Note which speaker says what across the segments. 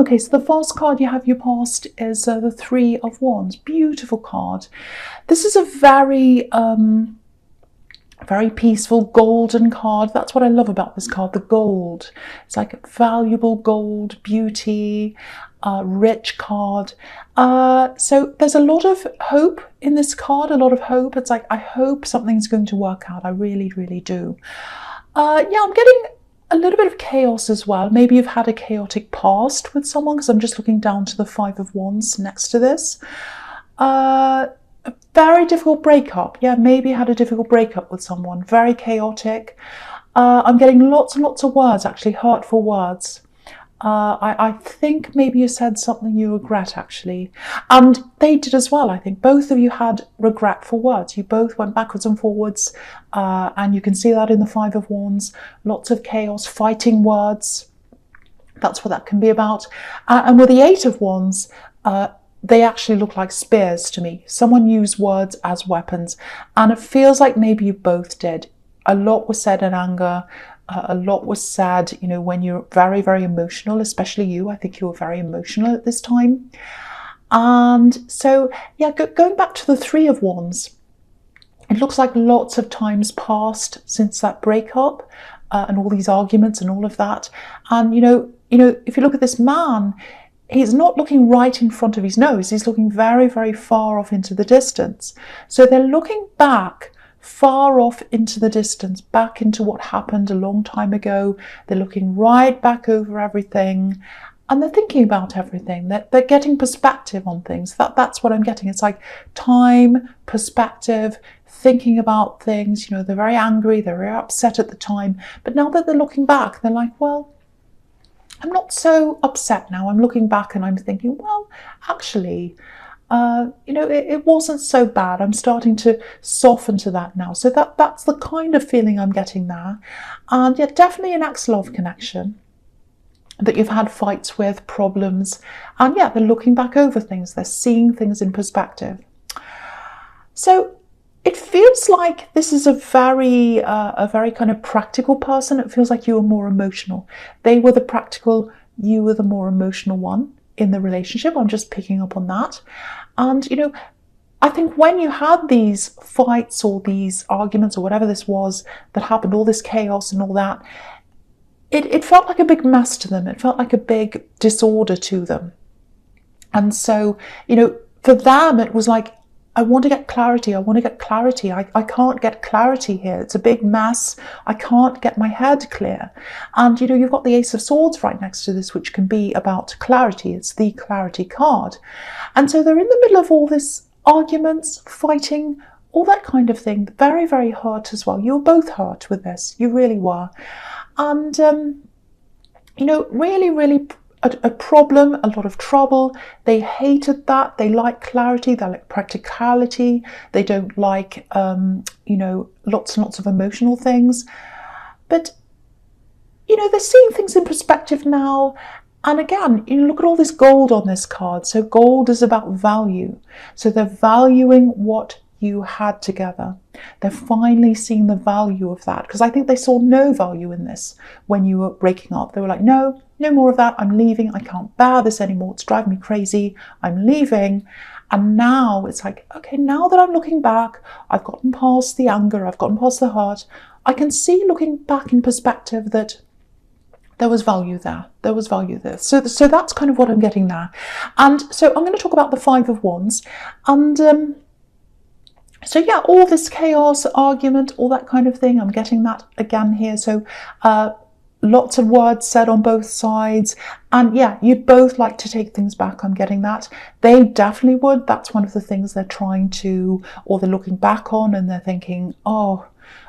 Speaker 1: Okay, so the first card you have your past is the Three of Wands. Beautiful card. This is a very very peaceful golden card. That's what I love about this card, the gold. It's like valuable gold, beauty, rich card. So there's a lot of hope in this card, a lot of hope. It's like, I hope something's going to work out. I really, really do. Yeah, I'm getting a little bit of chaos as well. Maybe you've had a chaotic past with someone, because I'm just looking down to the Five of Wands next to this. A very difficult breakup. Yeah, maybe you had a difficult breakup with someone. Very chaotic. I'm getting lots and lots of words, actually, hurtful words. I think maybe you said something you regret, actually. And they did as well, I think. Both of you had regretful words. You both went backwards and forwards. And you can see that in the Five of Wands. Lots of chaos, fighting words. That's what that can be about. And with the Eight of Wands, they actually look like spears to me. Someone used words as weapons. And it feels like maybe you both did. A lot was said in anger. A lot was said, you know, when you're very, very emotional, especially you. I think you were very emotional at this time. And so, yeah, going back to the Three of Wands, it looks like lots of times passed since that breakup and all these arguments and all of that. And, you know, if you look at this man, he's not looking right in front of his nose. He's looking very, very far off into the distance. So they're looking back far off into the distance, back into what happened a long time ago. They're looking right back over everything, and they're thinking about everything. They're getting perspective on things. That's what I'm getting. It's like time, perspective, thinking about things. You know, they're very angry, they're very upset at the time. But now that they're looking back, they're like, well, I'm not so upset now. I'm looking back and I'm thinking, well, actually, you know, it wasn't so bad. I'm starting to soften to that now. So that's the kind of feeling I'm getting there. And yeah, definitely an ex-love connection that you've had fights with, problems. And yeah, they're looking back over things. They're seeing things in perspective. So it feels like this is a very kind of practical person. It feels like you were more emotional. They were the practical, you were the more emotional one in the relationship. I'm just picking up on that. And, you know, I think when you had these fights or these arguments or whatever this was that happened, all this chaos and all that, it felt like a big mess to them. It felt like a big disorder to them. And so, you know, for them, it was like, I want to get clarity. I want to get clarity. I can't get clarity here. It's a big mess. I can't get my head clear. And, you know, you've got the Ace of Swords right next to this, which can be about clarity. It's the clarity card. And so they're in the middle of all this arguments, fighting, all that kind of thing. Very, very hurt as well. You were both hurt with this. You really were. And, you know, really, really a problem, a lot of trouble. They hated that. They like clarity. They like practicality. They don't like, you know, lots and lots of emotional things. But, you know, they're seeing things in perspective now. And again, you look at all this gold on this card. So gold is about value. So they're valuing what you had together. They're finally seeing the value of that, because I think they saw no value in this when you were breaking up. They were like, no more of that. I'm leaving. I can't bear this anymore. It's driving me crazy. I'm leaving. And now it's like, okay, now that I'm looking back, I've gotten past the anger, I've gotten past the hurt. I can see, looking back in perspective, that there was value there. There was value there. So that's kind of what I'm getting there. And so I'm going to talk about the Five of Wands. And so yeah, all this chaos, argument, all that kind of thing, I'm getting that again here. So lots of words said on both sides. And yeah, you'd both like to take things back. I'm getting that. They definitely would. That's one of the things they're trying to, or they're looking back on and they're thinking, oh,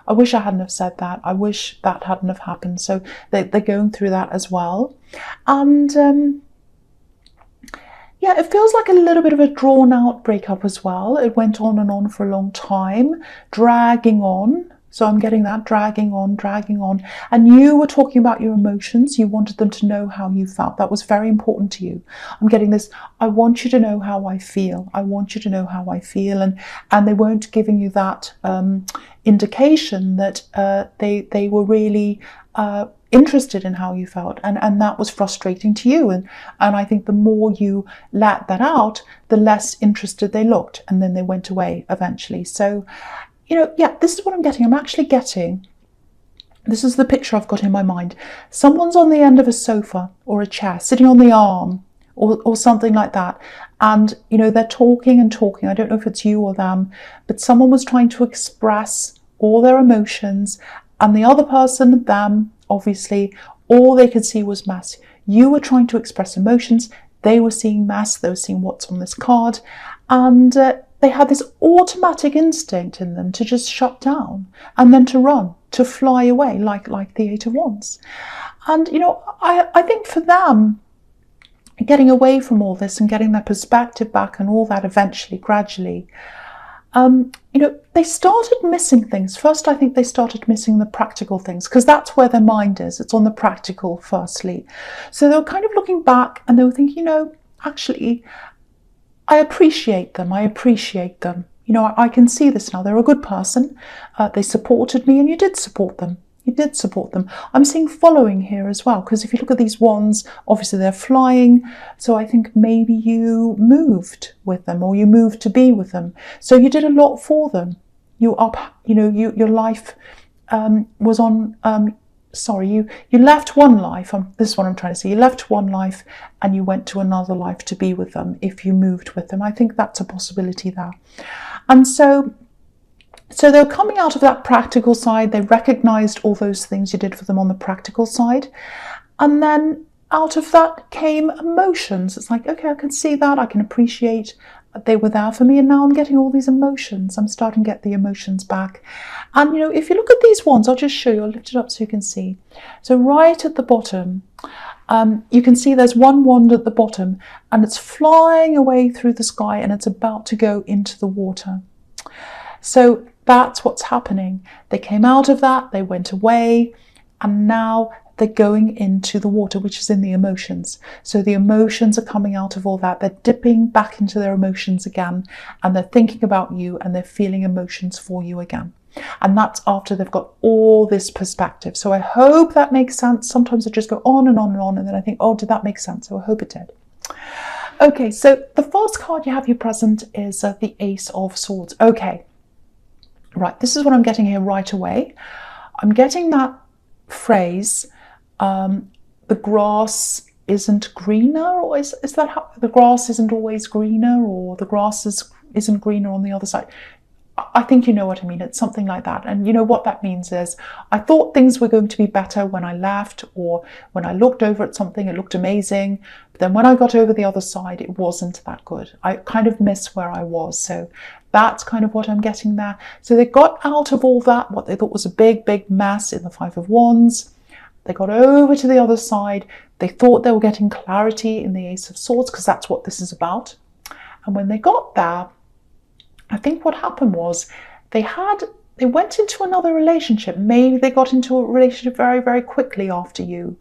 Speaker 1: I wish I hadn't have said that. I wish that hadn't have happened. So they're going through that as well. And yeah, it feels like a little bit of a drawn out breakup as well. It went on and on for a long time, dragging on. So I'm getting that, dragging on. And you were talking about your emotions. You wanted them to know how you felt. That was very important to you. I'm getting this, I want you to know how I feel. I want you to know how I feel. And they weren't giving you that indication that they were really interested in how you felt, and that was frustrating to you. And I think the more you let that out, the less interested they looked, and then they went away eventually. So, yeah, this is what I'm getting. I'm actually getting, this is the picture I've got in my mind. Someone's on the end of a sofa or a chair, sitting on the arm or something like that. And, they're talking and talking. I don't know if it's you or them, but someone was trying to express all their emotions, and the other person, them, obviously, all they could see was mess. You were trying to express emotions. They were seeing mess. They were seeing what's on this card. And they had this automatic instinct in them to just shut down and then to run, to fly away, like the Eight of Wands. And, I think for them, getting away from all this and getting their perspective back and all that eventually, gradually, they started missing things. First, I think they started missing the practical things, because that's where their mind is. It's on the practical, firstly. So they were kind of looking back and they were thinking, actually, I appreciate them. I can see this now. They're a good person. They supported me, and you did support them. I'm seeing following here as well, because if you look at these wands, obviously they're flying. So I think maybe you moved with them, or you moved to be with them. So you did a lot for them. Your life was on, you left one life. This is what I'm trying to say. You left one life and you went to another life to be with them if you moved with them. I think that's a possibility there. And so they're coming out of that practical side. They recognized all those things you did for them on the practical side. And then out of that came emotions. It's like, okay, I can see that. I can appreciate they were there for me. And now I'm getting all these emotions. I'm starting to get the emotions back. And, if you look at these wands, I'll just show you. I'll lift it up so you can see. So right at the bottom, you can see there's one wand at the bottom, and it's flying away through the sky, and it's about to go into the water. So that's what's happening. They came out of that, they went away, and now they're going into the water, which is in the emotions. So the emotions are coming out of all that. They're dipping back into their emotions again, and they're thinking about you, and they're feeling emotions for you again. And that's after they've got all this perspective. So I hope that makes sense. Sometimes I just go on and on and on, and then I think, oh, did that make sense? So I hope it did. Okay, so the first card you have here present is the Ace of Swords. Okay. Right, this is what I'm getting here right away. I'm getting that phrase, the grass isn't greener, or is that how the grass isn't always greener, or the grass isn't greener on the other side? I think you know what I mean. It's something like that. And what that means is, I thought things were going to be better when I left, or when I looked over at something, it looked amazing. But then when I got over the other side, it wasn't that good. I kind of missed where I was. So that's kind of what I'm getting there. So they got out of all that, what they thought was a big, big mess in the Five of Wands. They got over to the other side. They thought they were getting clarity in the Ace of Swords, because that's what this is about. And when they got there, I think what happened was they went into another relationship. Maybe they got into a relationship very, very quickly after you,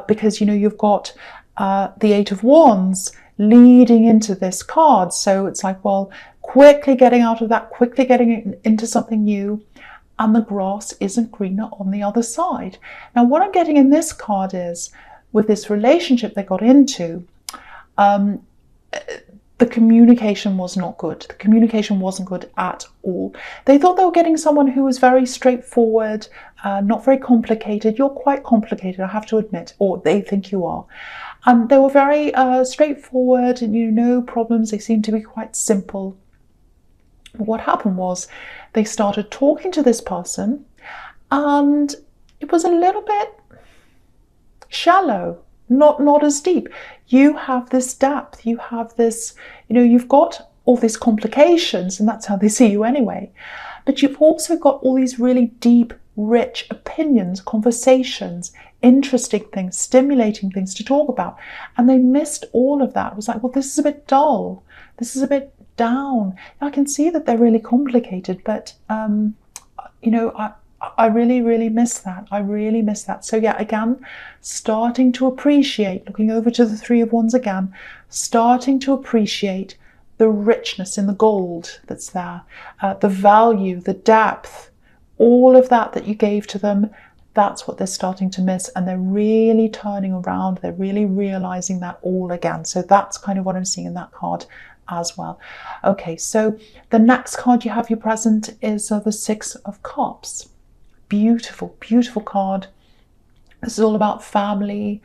Speaker 1: because, you've got the Eight of Wands leading into this card. So it's like, well, quickly getting out of that, quickly getting into something new, and the grass isn't greener on the other side. Now, what I'm getting in this card is, with this relationship they got into, the communication was not good. The communication wasn't good at all. They thought they were getting someone who was very straightforward, not very complicated. You're quite complicated, I have to admit, or they think you are. They were very straightforward, and no problems. They seemed to be quite simple. But what happened was, they started talking to this person, and it was a little bit shallow. Not as deep. You have this depth, you have this, you've got all these complications, and that's how they see you anyway. But you've also got all these really deep, rich opinions, conversations, interesting things, stimulating things to talk about. And they missed all of that. It was like, well, this is a bit dull. This is a bit down. I can see that they're really complicated, but, I really, really miss that. I really miss that. So yeah, again, starting to appreciate, looking over to the Three of Wands again, starting to appreciate the richness in the gold that's there, the value, the depth, all of that you gave to them. That's what they're starting to miss, and they're really turning around. They're really realizing that all again. So that's kind of what I'm seeing in that card as well. Okay, so the next card you have your present is the Six of Cups. Beautiful, beautiful card. This is all about family,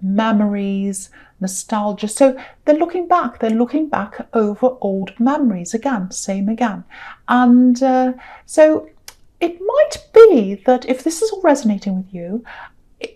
Speaker 1: memories, nostalgia. So they're looking back over old memories again, same again. And so it might be that if this is all resonating with you,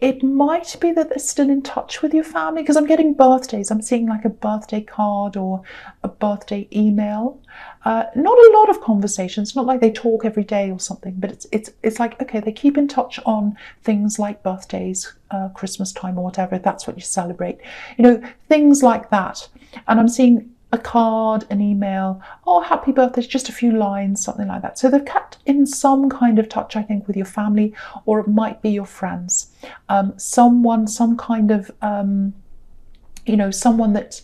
Speaker 1: it might be that they're still in touch with your family, because I'm getting birthdays. I'm seeing like a birthday card or a birthday email. Not a lot of conversations, not like they talk every day or something, but it's like, okay, they keep in touch on things like birthdays, Christmas time or whatever, if that's what you celebrate. You know, things like that. And I'm seeing a card, an email, oh, happy birthday, just a few lines, something like that. So they've kept in some kind of touch, I think, with your family, or it might be your friends. Some kind of, someone that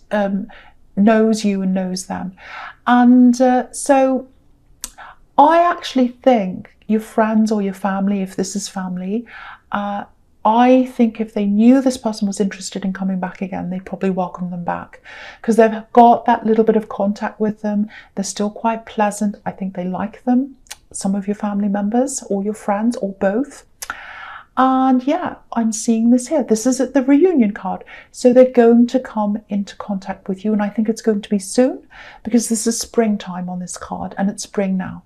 Speaker 1: knows you and knows them. And so I actually think your friends or your family, if this is family, I think if they knew this person was interested in coming back again, they'd probably welcome them back, because they've got that little bit of contact with them. They're still quite pleasant. I think they like them, some of your family members or your friends or both. And yeah, I'm seeing this here. This is the reunion card. So they're going to come into contact with you, and I think it's going to be soon, because this is springtime on this card, and it's spring now.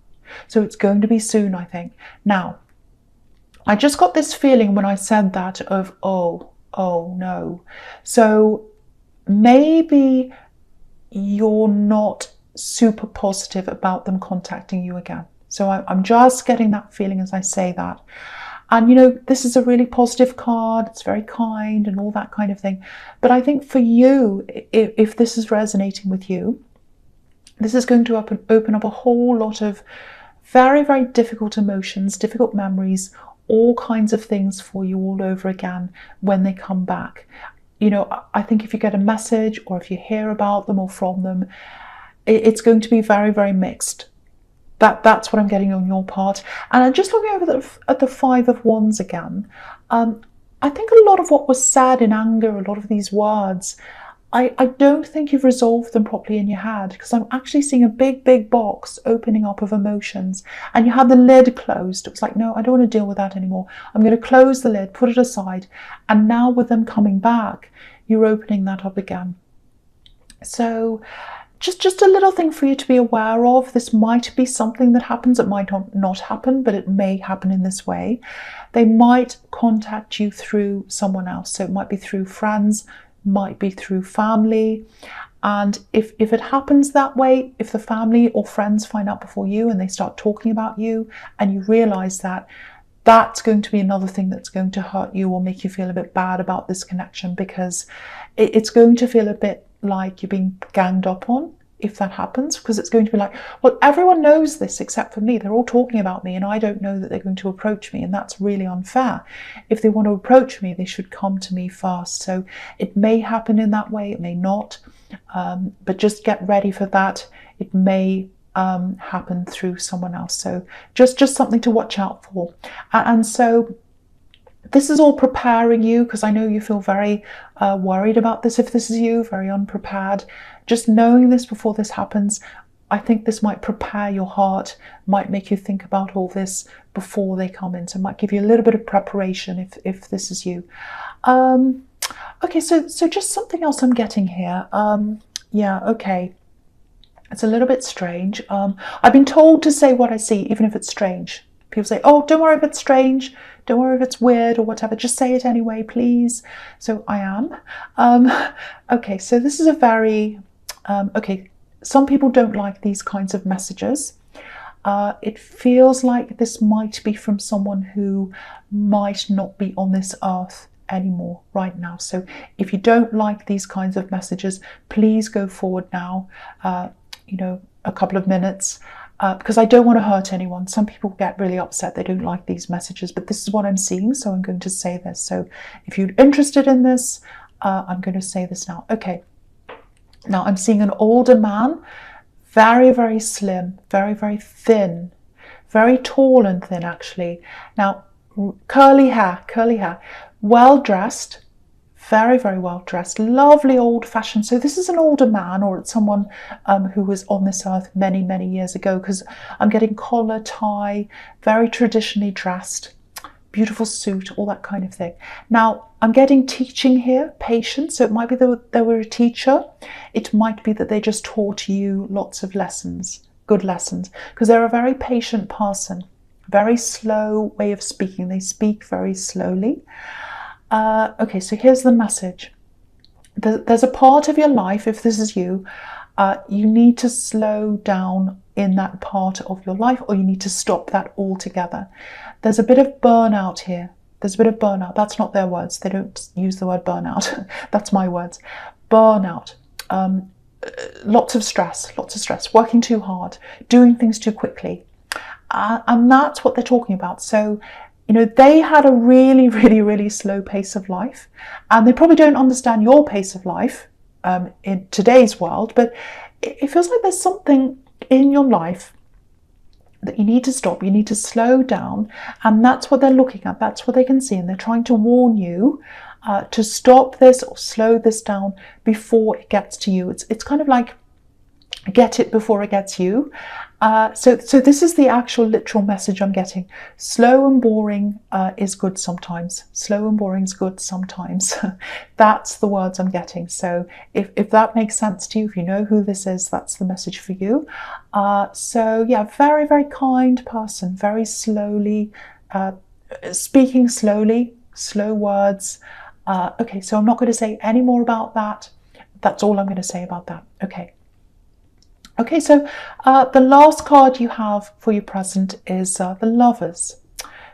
Speaker 1: So it's going to be soon, I think. Now, I just got this feeling when I said that of, oh no. So maybe you're not super positive about them contacting you again. So I'm just getting that feeling as I say that. And, you know, this is a really positive card. It's very kind and all that kind of thing. But I think for you, if this is resonating with you, this is going to open up a whole lot of very, very difficult emotions, difficult memories, all kinds of things for you all over again when they come back. You know, I think if you get a message or if you hear about them or from them, it's going to be very, very mixed. That's what I'm getting on your part. And I'm just looking over at the Five of Wands again. I think a lot of what was said in anger, a lot of these words, I don't think you've resolved them properly in your head, because I'm actually seeing a big, big box opening up of emotions, and you had the lid closed. It was like, no, I don't want to deal with that anymore. I'm going to close the lid, put it aside. And now with them coming back, you're opening that up again. So just a little thing for you to be aware of. This might be something that happens. It might not happen, but it may happen in this way. They might contact you through someone else. So it might be through friends, might be through family. And if it happens that way, if the family or friends find out before you and they start talking about you and you realize that, that's going to be another thing that's going to hurt you or make you feel a bit bad about this connection, because it's going to feel a bit like you're being ganged up on if that happens, because it's going to be like, well, everyone knows this except for me. They're all talking about me and I don't know that they're going to approach me, and that's really unfair. If they want to approach me, they should come to me first. So it may happen in that way, it may not, but just get ready for that. It may happen through someone else. So just something to watch out for. And so this is all preparing you, because I know you feel very worried about this. If this is you, very unprepared, just knowing this before this happens, I think this might prepare your heart, might make you think about all this before they come in. So it might give you a little bit of preparation if this is you. Okay, so just something else I'm getting here. Yeah, okay. It's a little bit strange. I've been told to say what I see, even if it's strange. People say, oh, don't worry if it's strange. Don't worry if it's weird or whatever. Just say it anyway, please. So I am. Okay, so this is a very... okay, some people don't like these kinds of messages. It feels like this might be from someone who might not be on this earth anymore right now. So if you don't like these kinds of messages, please go forward now, a couple of minutes, because I don't want to hurt anyone. Some people get really upset. They don't like these messages, but this is what I'm seeing, so I'm going to say this. So if you're interested in this, I'm going to say this now. Okay. Now I'm seeing an older man, very, very slim, very, very thin, very tall and thin actually. Now, curly hair, well dressed, very, very well dressed, lovely old fashioned. So this is an older man, or it's someone who was on this earth many, many years ago, because I'm getting collar, tie, very traditionally dressed, beautiful suit, all that kind of thing. Now, I'm getting teaching here, patience. So it might be that they were a teacher. It might be that they just taught you lots of lessons, good lessons, because they're a very patient person, very slow way of speaking. They speak very slowly. Okay, so here's the message. There's a part of your life, if this is you, you need to slow down in that part of your life, or you need to stop that altogether. There's a bit of burnout here. There's a bit of burnout. That's not their words. They don't use the word burnout. That's my words. Burnout. Lots of stress, working too hard, doing things too quickly. And that's what they're talking about. So, you know, they had a really, really, really slow pace of life, and they probably don't understand your pace of life in today's world, but it feels like there's something in your life that you need to stop, you need to slow down, and that's what they're looking at, that's what they can see, and they're trying to warn you to stop this or slow this down before it gets to you. It's kind of like get it before it gets you. So this is the actual literal message I'm getting. Slow and boring is good sometimes. Slow and boring is good sometimes. That's the words I'm getting. So if that makes sense to you, if you know who this is, that's the message for you. So yeah, very, very kind person, very slowly, speaking slowly, slow words. Okay, so I'm not going to say any more about that. That's all I'm going to say about that. Okay. Okay, so the last card you have for your present is the Lovers.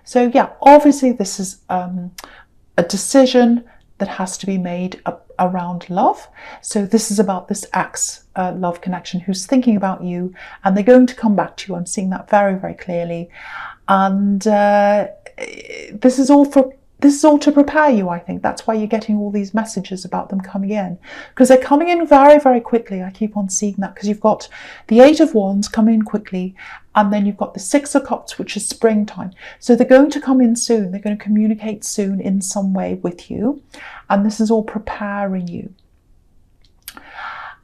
Speaker 1: So yeah, obviously this is a decision that has to be made around love. So this is about this ex-love connection who's thinking about you, and they're going to come back to you. I'm seeing that very, very clearly. And this is all to prepare you, I think. That's why you're getting all these messages about them coming in, because they're coming in very, very quickly. I keep on seeing that, because you've got the Eight of Wands coming in quickly, and then you've got the Six of Cups, which is springtime. So they're going to come in soon. They're going to communicate soon in some way with you, and this is all preparing you.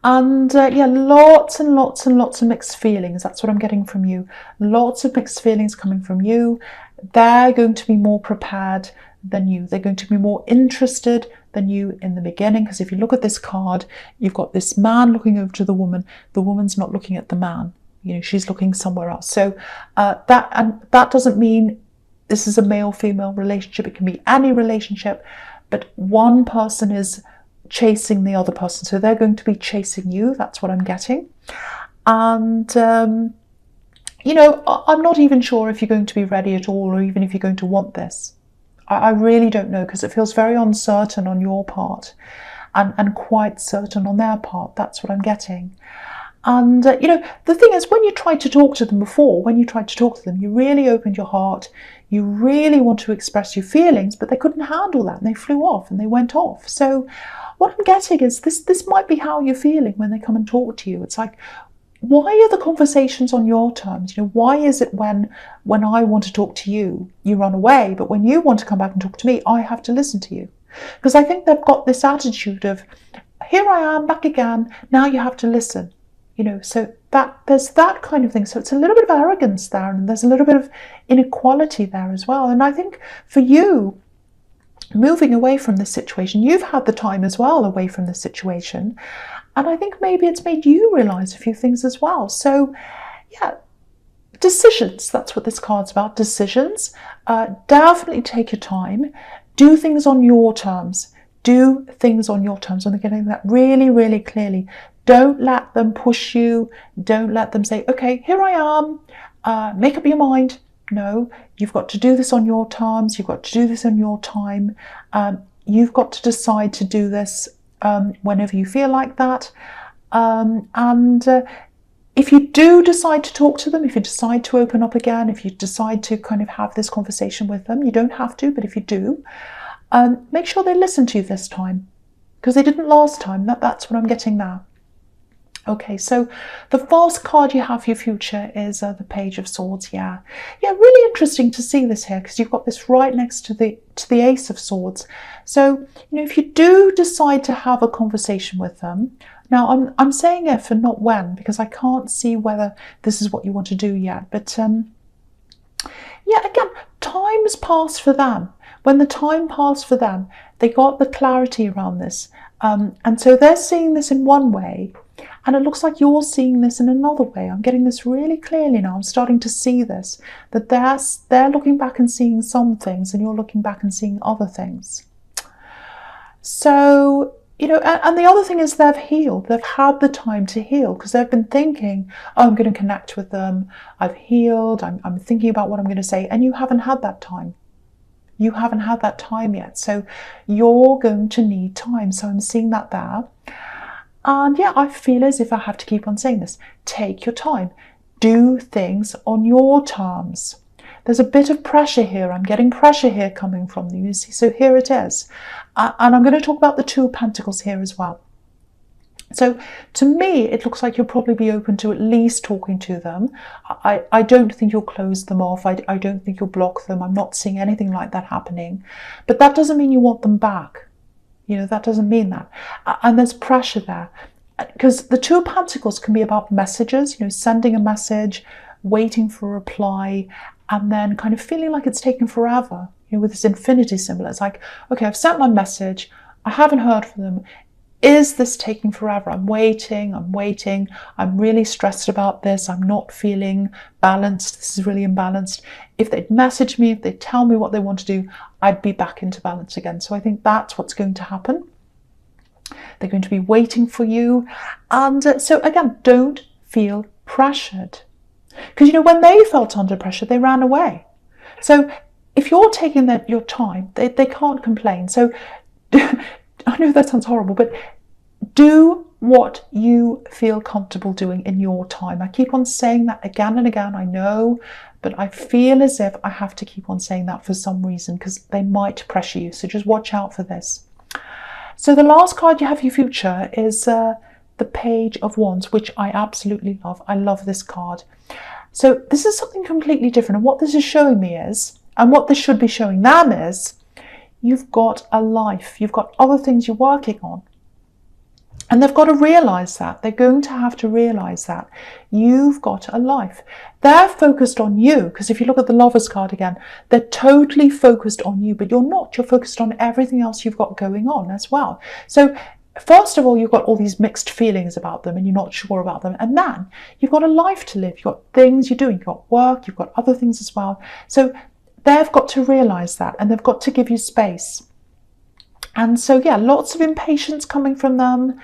Speaker 1: And yeah, lots and lots and lots of mixed feelings. That's what I'm getting from you. Lots of mixed feelings coming from you. They're going to be more prepared than you. They're going to be more interested than you in the beginning, because if you look at this card, you've got this man looking over to the woman. The woman's not looking at the man. You know, she's looking somewhere else. So that doesn't mean this is a male-female relationship. It can be any relationship, but one person is chasing the other person. So they're going to be chasing you. That's what I'm getting. And you know, I'm not even sure if you're going to be ready at all, or even if you're going to want this. I really don't know, because it feels very uncertain on your part, and quite certain on their part. That's what I'm getting. And you know, the thing is, when you tried to talk to them before, you really opened your heart. You really want to express your feelings, but they couldn't handle that, and they flew off and they went off. So what I'm getting is this might be how you're feeling when they come and talk to you. It's like, why are the conversations on your terms? You know, why is it when I want to talk to you, you run away, but when you want to come back and talk to me, I have to listen to you? Because I think they've got this attitude of, here I am, back again, now you have to listen. You know, so that there's that kind of thing. So it's a little bit of arrogance there, and there's a little bit of inequality there as well. And I think for you, moving away from this situation, you've had the time as well away from this situation. And I think maybe it's made you realise a few things as well. So, yeah, decisions. That's what this card's about, decisions. Definitely take your time. Do things on your terms. Do things on your terms. And they're getting that really, really clearly. Don't let them push you. Don't let them say, okay, here I am. Make up your mind. No, you've got to do this on your terms. You've got to do this on your time. You've got to decide to do this whenever you feel like that. And if you do decide to talk to them, if you decide to open up again, if you decide to kind of have this conversation with them, you don't have to, but if you do, make sure they listen to you this time, because they didn't last time. That's what I'm getting now. Okay, so the false card you have for your future is the Page of Swords. Yeah, really interesting to see this here because you've got this right next to the Ace of Swords. So if you do decide to have a conversation with them, now I'm saying if and not when because I can't see whether this is what you want to do yet. But yeah, again, time has passed for them. When the time passed for them, they got the clarity around this, and so they're seeing this in one way. And it looks like you're seeing this in another way. I'm getting this really clearly now. I'm starting to see this, that they're looking back and seeing some things and you're looking back and seeing other things. So, and the other thing is they've healed. They've had the time to heal because they've been thinking, oh, I'm going to connect with them. I've healed. I'm thinking about what I'm going to say. And you haven't had that time. You haven't had that time yet. So you're going to need time. So I'm seeing that there. And yeah, I feel as if I have to keep on saying this. Take your time. Do things on your terms. There's a bit of pressure here. I'm getting pressure here coming from you. You see, so here it is. And I'm going to talk about the Two of Pentacles here as well. So to me, it looks like you'll probably be open to at least talking to them. I don't think you'll close them off. I don't think you'll block them. I'm not seeing anything like that happening. But that doesn't mean you want them back. That doesn't mean that. And there's pressure there. Because the Two of Pentacles can be about messages, sending a message, waiting for a reply, and then kind of feeling like it's taken forever, with this infinity symbol. It's like, okay, I've sent my message. I haven't heard from them. Is this taking forever? I'm waiting. I'm really stressed about this. I'm not feeling balanced. This is really imbalanced. If they'd message me, if they tell me what they want to do, I'd be back into balance again. So I think that's what's going to happen. They're going to be waiting for you. And so again, don't feel pressured. Because, when they felt under pressure, they ran away. So if you're taking your time, they can't complain. So I know that sounds horrible, but do what you feel comfortable doing in your time. I keep on saying that again and again, I know, but I feel as if I have to keep on saying that for some reason because they might pressure you. So just watch out for this. So the last card you have for your future is the Page of Wands, which I absolutely love. I love this card. So this is something completely different. And what this is showing me is, and what this should be showing them is, you've got a life. You've got other things you're working on. And they've got to realise that. They're going to have to realise that. You've got a life. They're focused on you, because if you look at the Lovers card again, they're totally focused on you, but you're not. You're focused on everything else you've got going on as well. So first of all, you've got all these mixed feelings about them and you're not sure about them. And then you've got a life to live. You've got things you're doing. You've got work. You've got other things as well. So they've got to realise that and they've got to give you space. And so, yeah, lots of impatience coming from them.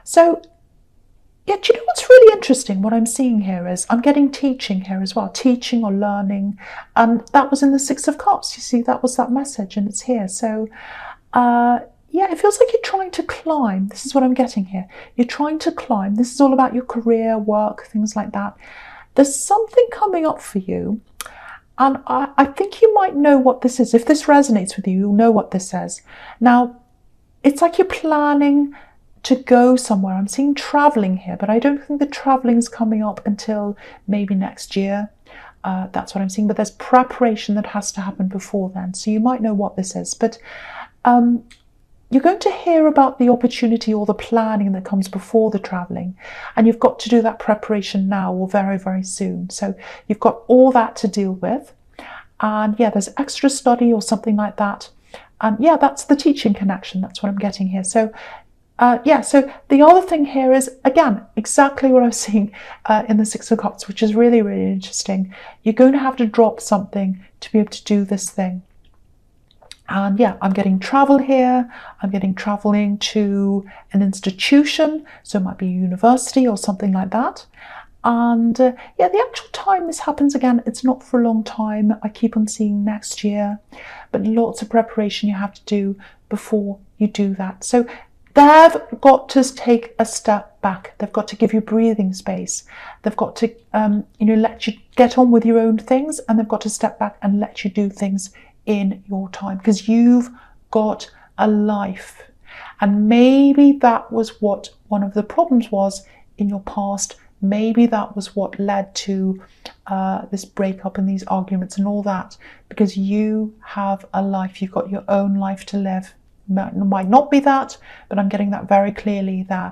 Speaker 1: So, yeah, do you know what's really interesting? What I'm seeing here is I'm getting teaching here as well, teaching or learning. And that was in the Six of Cups. You see, that was that message and it's here. So, yeah, it feels like you're trying to climb. This is what I'm getting here. You're trying to climb. This is all about your career, work, things like that. There's something coming up for you. And I think you might know what this is. If this resonates with you, you'll know what this says. Now, it's like you're planning to go somewhere. I'm seeing traveling here, but I don't think the traveling is coming up until maybe next year. That's what I'm seeing. But there's preparation that has to happen before then. So you might know what this is. But you're going to hear about the opportunity or the planning that comes before the traveling. And you've got to do that preparation now or very, very soon. So you've got all that to deal with. And yeah, there's extra study or something like that. And yeah, that's the teaching connection. That's what I'm getting here. So yeah, so the other thing here is, again, exactly what I was seeing in the Six of Cups, which is really, really interesting. You're going to have to drop something to be able to do this thing. And yeah, I'm getting travel here. I'm getting traveling to an institution. So it might be a university or something like that. And yeah, the actual time this happens, again, it's not for a long time. I keep on seeing next year, but lots of preparation you have to do before you do that. So they've got to take a step back. They've got to give you breathing space. They've got to, let you get on with your own things, and they've got to step back and let you do things in your time, because you've got a life. And maybe that was what one of the problems was in your past. Maybe that was what led to this breakup and these arguments and all that, because you have a life, you've got your own life to live. It might not be that, but I'm getting that very clearly, that